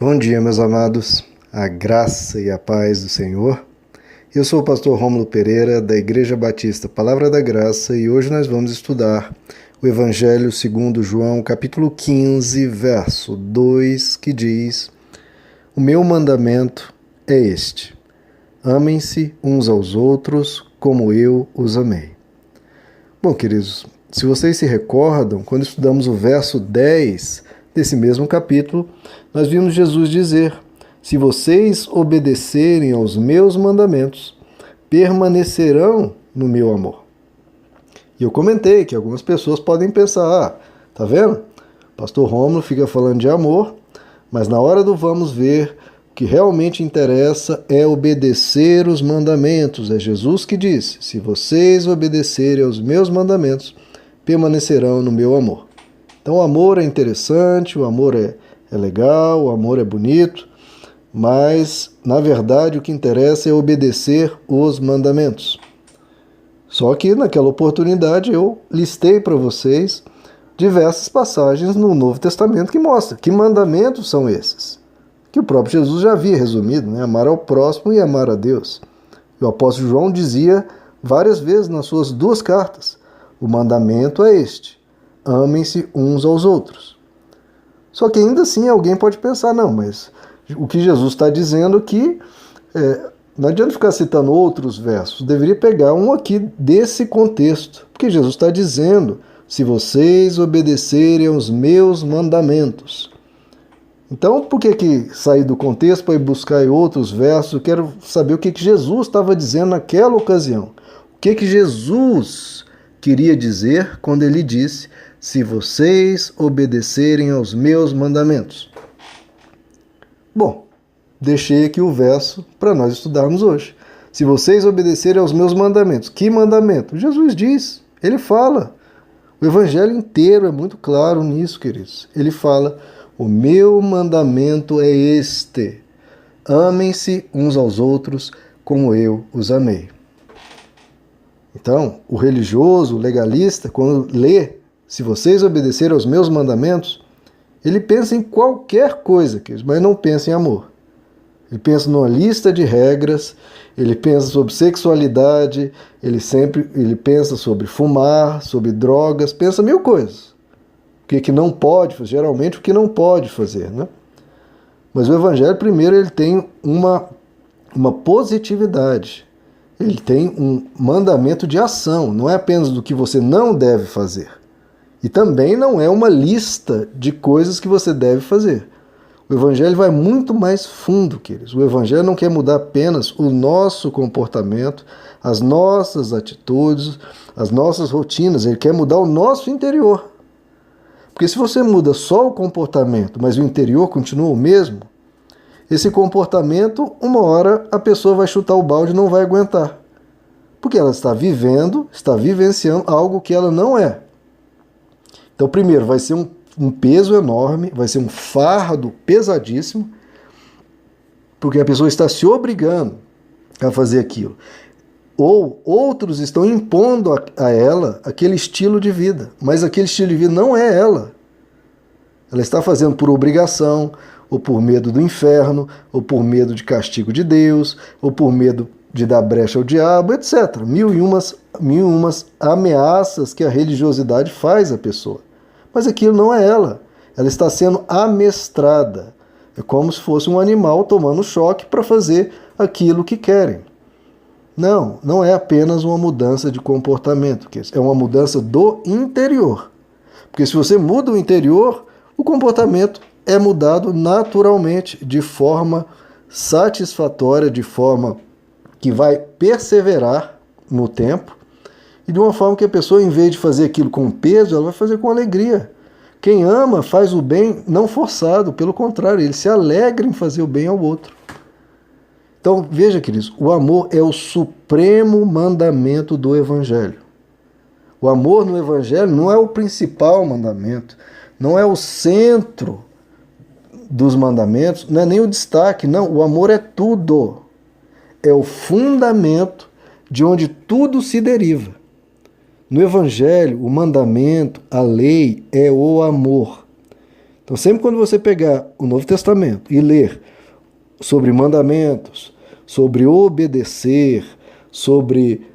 Bom dia, meus amados, a graça e a paz do Senhor. Eu sou o pastor Rômulo Pereira, da Igreja Batista Palavra da Graça, e hoje nós vamos estudar o Evangelho segundo João, capítulo 15, verso 2, que diz: O meu mandamento é este: amem-se uns aos outros como eu os amei. Bom, queridos, se vocês se recordam, quando estudamos o verso 10 desse mesmo capítulo, nós vimos Jesus dizer: se vocês obedecerem aos meus mandamentos, permanecerão no meu amor. E eu comentei que algumas pessoas podem pensar: tá vendo? O pastor Rômulo fica falando de amor, mas na hora do vamos ver, o que realmente interessa é obedecer os mandamentos. É Jesus que disse: se vocês obedecerem aos meus mandamentos, permanecerão no meu amor. Então o amor é interessante, o amor é legal, o amor é bonito, mas na verdade o que interessa é obedecer os mandamentos. Só que naquela oportunidade eu listei para vocês diversas passagens no Novo Testamento que mostram que mandamentos são esses, que o próprio Jesus já havia resumido, né? Amar ao próximo e amar a Deus. E o apóstolo João dizia várias vezes nas suas duas cartas: o mandamento é este: amem-se uns aos outros. Só que ainda assim alguém pode pensar: não, mas o que Jesus está dizendo aqui, não adianta ficar citando outros versos, deveria pegar um aqui desse contexto, porque Jesus está dizendo: se vocês obedecerem aos meus mandamentos. Então, por que sair do contexto para ir buscar outros versos? Eu quero saber o que Jesus estava dizendo naquela ocasião. O que Jesus queria dizer quando ele disse: se vocês obedecerem aos meus mandamentos. Bom, deixei aqui o verso para nós estudarmos hoje. Se vocês obedecerem aos meus mandamentos. Que mandamento? Jesus diz, ele fala. O evangelho inteiro é muito claro nisso, queridos. Ele fala: o meu mandamento é este: amem-se uns aos outros como eu os amei. Então, o religioso, o legalista, quando lê se vocês obedecerem aos meus mandamentos, ele pensa em qualquer coisa, mas não pensa em amor. Ele pensa numa lista de regras, ele pensa sobre sexualidade, ele pensa sobre fumar, sobre drogas, pensa mil coisas. O que não pode fazer, geralmente o que não pode fazer, né? Mas o evangelho, primeiro, ele tem uma positividade. Ele tem um mandamento de ação, não é apenas do que você não deve fazer. E também não é uma lista de coisas que você deve fazer. O evangelho vai muito mais fundo, queridos. O evangelho não quer mudar apenas o nosso comportamento, as nossas atitudes, as nossas rotinas. Ele quer mudar o nosso interior. Porque se você muda só o comportamento, mas o interior continua o mesmo, esse comportamento, uma hora a pessoa vai chutar o balde e não vai aguentar. Porque ela está vivenciando algo que ela não é. Então, primeiro, vai ser um peso enorme, vai ser um fardo pesadíssimo, porque a pessoa está se obrigando a fazer aquilo. Ou outros estão impondo a ela aquele estilo de vida, mas aquele estilo de vida não é ela. Ela está fazendo por obrigação, ou por medo do inferno, ou por medo de castigo de Deus, ou por medo de dar brecha ao diabo, etc. Mil e umas ameaças que a religiosidade faz à pessoa. Mas aquilo não é ela. Ela está sendo amestrada. É como se fosse um animal tomando choque para fazer aquilo que querem. Não é apenas uma mudança de comportamento, é uma mudança do interior. Porque se você muda o interior, o comportamento é mudado naturalmente, de forma satisfatória, de forma que vai perseverar no tempo, e de uma forma que a pessoa, em vez de fazer aquilo com peso, ela vai fazer com alegria. Quem ama faz o bem não forçado, pelo contrário, ele se alegra em fazer o bem ao outro. Então, veja, queridos, o amor é o supremo mandamento do Evangelho. O amor no Evangelho não é o principal mandamento, não é o centro dos mandamentos, não é nem o destaque, não. O amor é tudo. É o fundamento de onde tudo se deriva. No Evangelho, o mandamento, a lei, é o amor. Então, sempre quando você pegar o Novo Testamento e ler sobre mandamentos, sobre obedecer, sobre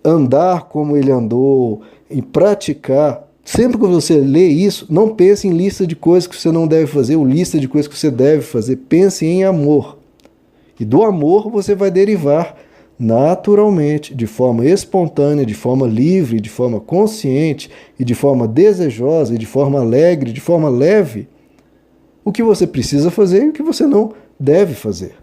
andar como ele andou, e praticar, sempre que você lê isso, não pense em lista de coisas que você não deve fazer ou lista de coisas que você deve fazer. Pense em amor. E do amor você vai derivar naturalmente, de forma espontânea, de forma livre, de forma consciente e de forma desejosa e de forma alegre, de forma leve, o que você precisa fazer e o que você não deve fazer.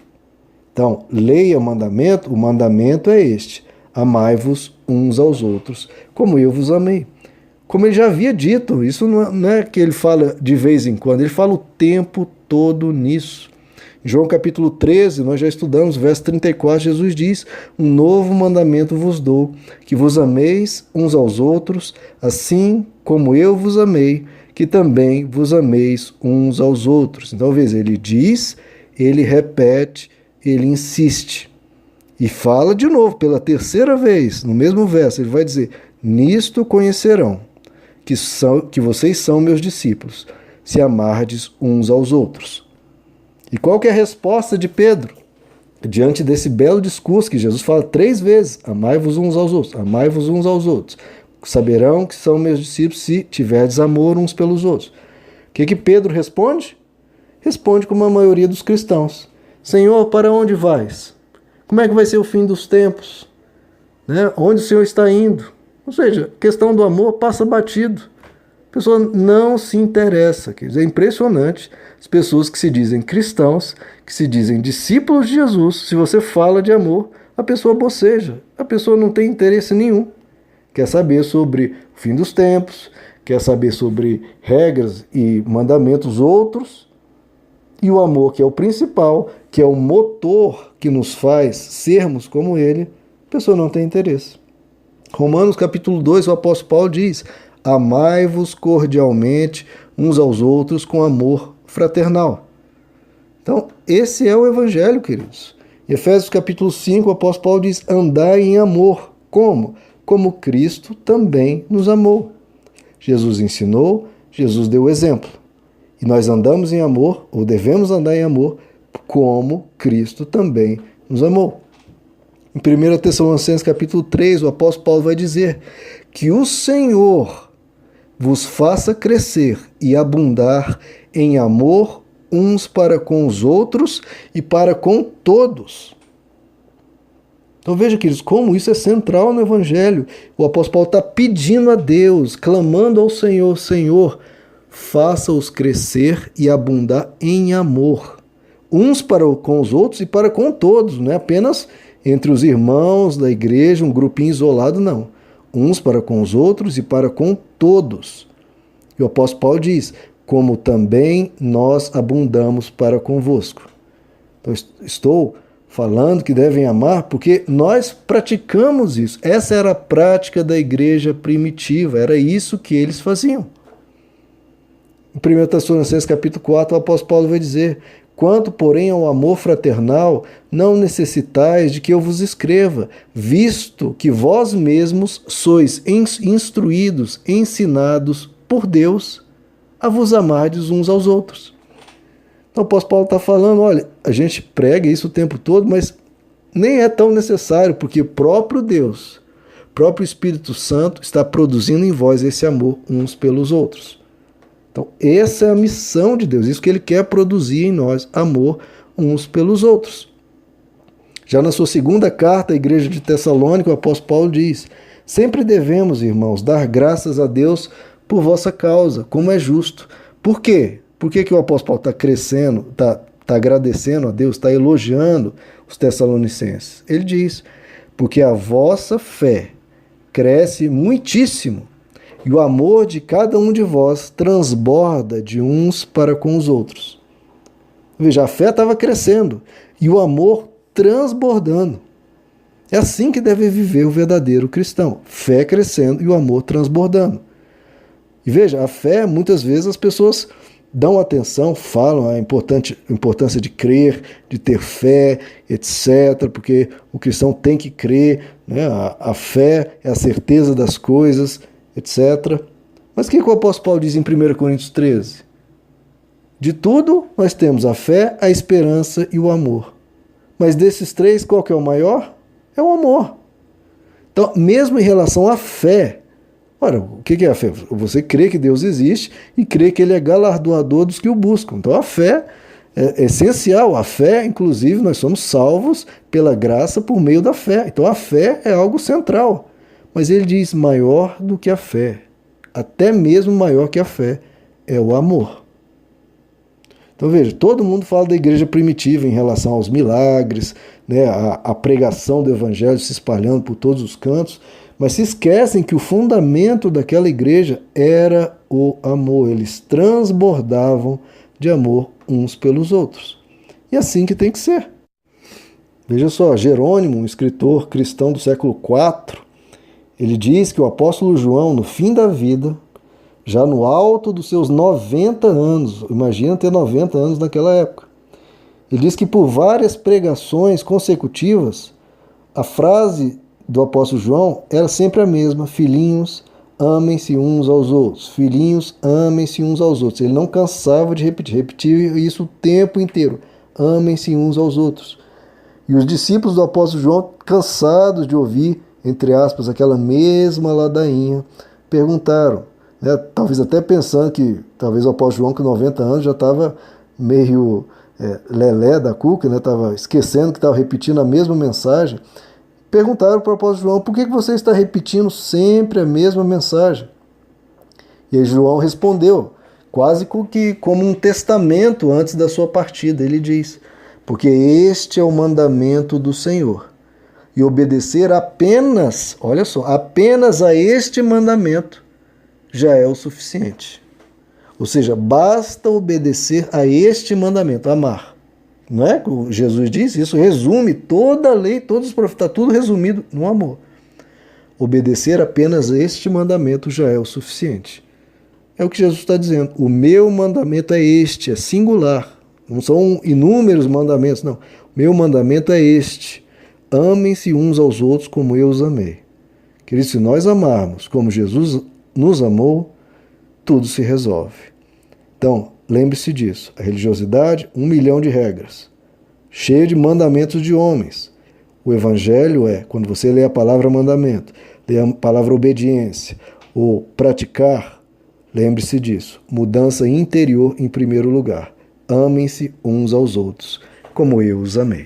Então, leia o mandamento é este: amai-vos uns aos outros, como eu vos amei. Como ele já havia dito, isso não é que ele fala de vez em quando, ele fala o tempo todo nisso. Em João capítulo 13, nós já estudamos, verso 34, Jesus diz: um novo mandamento vos dou, que vos ameis uns aos outros, assim como eu vos amei, que também vos ameis uns aos outros. Então, veja, ele diz, ele repete, ele insiste. E fala de novo, pela terceira vez, no mesmo verso, ele vai dizer: nisto conhecerão que vocês são meus discípulos, se amardes uns aos outros. E qual que é a resposta de Pedro? Diante desse belo discurso que Jesus fala 3 vezes: amai-vos uns aos outros, amai-vos uns aos outros. Saberão que são meus discípulos se tiverdes amor uns pelos outros. O que Pedro responde? Responde como a maioria dos cristãos: Senhor, para onde vais? Como é que vai ser o fim dos tempos? Né? Onde o Senhor está indo? Ou seja, a questão do amor passa batido. A pessoa não se interessa. Quer dizer, é impressionante as pessoas que se dizem cristãos, que se dizem discípulos de Jesus. Se você fala de amor, a pessoa boceja. A pessoa não tem interesse nenhum. Quer saber sobre o fim dos tempos, quer saber sobre regras e mandamentos outros. E o amor, que é o principal, que é o motor que nos faz sermos como ele, a pessoa não tem interesse. Romanos capítulo 2, o apóstolo Paulo diz: amai-vos cordialmente uns aos outros com amor fraternal. Então, esse é o evangelho, queridos. Em Efésios capítulo 5, o apóstolo Paulo diz: andai em amor. Como? Como Cristo também nos amou. Jesus ensinou, Jesus deu o exemplo. E nós andamos em amor, ou devemos andar em amor, como Cristo também nos amou. Em 1 Tessalonicenses capítulo 3, o apóstolo Paulo vai dizer: que o Senhor vos faça crescer e abundar em amor uns para com os outros e para com todos. Então veja, queridos, como isso é central no Evangelho. O apóstolo Paulo está pedindo a Deus, clamando ao Senhor: Senhor, faça-os crescer e abundar em amor, uns para com os outros e para com todos, não é apenas entre os irmãos da igreja, um grupinho isolado, não. Uns para com os outros e para com todos. E o apóstolo Paulo diz: como também nós abundamos para convosco. Então, estou falando que devem amar porque nós praticamos isso. Essa era a prática da igreja primitiva, era isso que eles faziam. Em 1 Tessalonicenses capítulo 4, o apóstolo Paulo vai dizer: quanto, porém, ao amor fraternal, não necessitais de que eu vos escreva, visto que vós mesmos sois instruídos, ensinados por Deus a vos amardes uns aos outros. Então o apóstolo Paulo está falando: olha, a gente prega isso o tempo todo, mas nem é tão necessário, porque o próprio Deus, o próprio Espírito Santo está produzindo em vós esse amor uns pelos outros. Então, essa é a missão de Deus, isso que Ele quer produzir em nós, amor uns pelos outros. Já na sua segunda carta à igreja de Tessalônica, o apóstolo Paulo diz: sempre devemos, irmãos, dar graças a Deus por vossa causa, como é justo. Por quê? Por que o apóstolo Paulo está crescendo, está agradecendo a Deus, está elogiando os tessalonicenses? Ele diz: porque a vossa fé cresce muitíssimo, e o amor de cada um de vós transborda de uns para com os outros. Veja, a fé estava crescendo e o amor transbordando. É assim que deve viver o verdadeiro cristão. Fé crescendo e o amor transbordando. E veja, a fé, muitas vezes as pessoas dão atenção, falam a importância de crer, de ter fé, etc., porque o cristão tem que crer, né? A fé é a certeza das coisas, etc. Mas o que o apóstolo Paulo diz em 1 Coríntios 13? De tudo, nós temos a fé, a esperança e o amor. Mas desses três, qual que é o maior? É o amor. Então, mesmo em relação à fé, ora, o que é a fé? Você crê que Deus existe e crê que Ele é galardoador dos que o buscam. Então, a fé é essencial. A fé, inclusive, nós somos salvos pela graça por meio da fé. Então, a fé é algo central. Mas ele diz maior do que a fé, até mesmo maior que a fé, é o amor. Então veja, todo mundo fala da igreja primitiva em relação aos milagres, né, a pregação do evangelho se espalhando por todos os cantos, mas se esquecem que o fundamento daquela igreja era o amor. Eles transbordavam de amor uns pelos outros. E assim que tem que ser. Veja só, Jerônimo, um escritor cristão do século IV, ele diz que o apóstolo João, no fim da vida, já no alto dos seus 90 anos, imagina ter 90 anos naquela época, ele diz que por várias pregações consecutivas, a frase do apóstolo João era sempre a mesma: filhinhos, amem-se uns aos outros. Filhinhos, amem-se uns aos outros. Ele não cansava de repetir isso o tempo inteiro. Amem-se uns aos outros. E os discípulos do apóstolo João, cansados de ouvir, entre aspas, aquela mesma ladainha, perguntaram, né, talvez até pensando que talvez o apóstolo João, com 90 anos, já estava meio lelé da cuca, né, estava esquecendo que estava repetindo a mesma mensagem. Perguntaram para o apóstolo João: por que você está repetindo sempre a mesma mensagem? E aí João respondeu, quase como um testamento antes da sua partida. Ele diz: porque este é o mandamento do Senhor, e obedecer apenas, olha só, apenas a este mandamento já é o suficiente. Ou seja, basta obedecer a este mandamento, amar. Não é? Jesus diz, isso resume toda a lei, todos os profetas, está tudo resumido no amor. Obedecer apenas a este mandamento já é o suficiente. É o que Jesus está dizendo. O meu mandamento é este, é singular. Não são inúmeros mandamentos, não. O meu mandamento é este. Amem-se uns aos outros como eu os amei. Queridos, se nós amarmos como Jesus nos amou, tudo se resolve. Então, lembre-se disso. A religiosidade, 1 milhão de regras, cheia de mandamentos de homens. O evangelho é, quando você lê a palavra mandamento, lê a palavra obediência, ou praticar, lembre-se disso. Mudança interior em primeiro lugar. Amem-se uns aos outros, como eu os amei.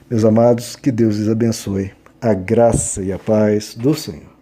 Meus amados, que Deus lhes abençoe. A graça e a paz do Senhor.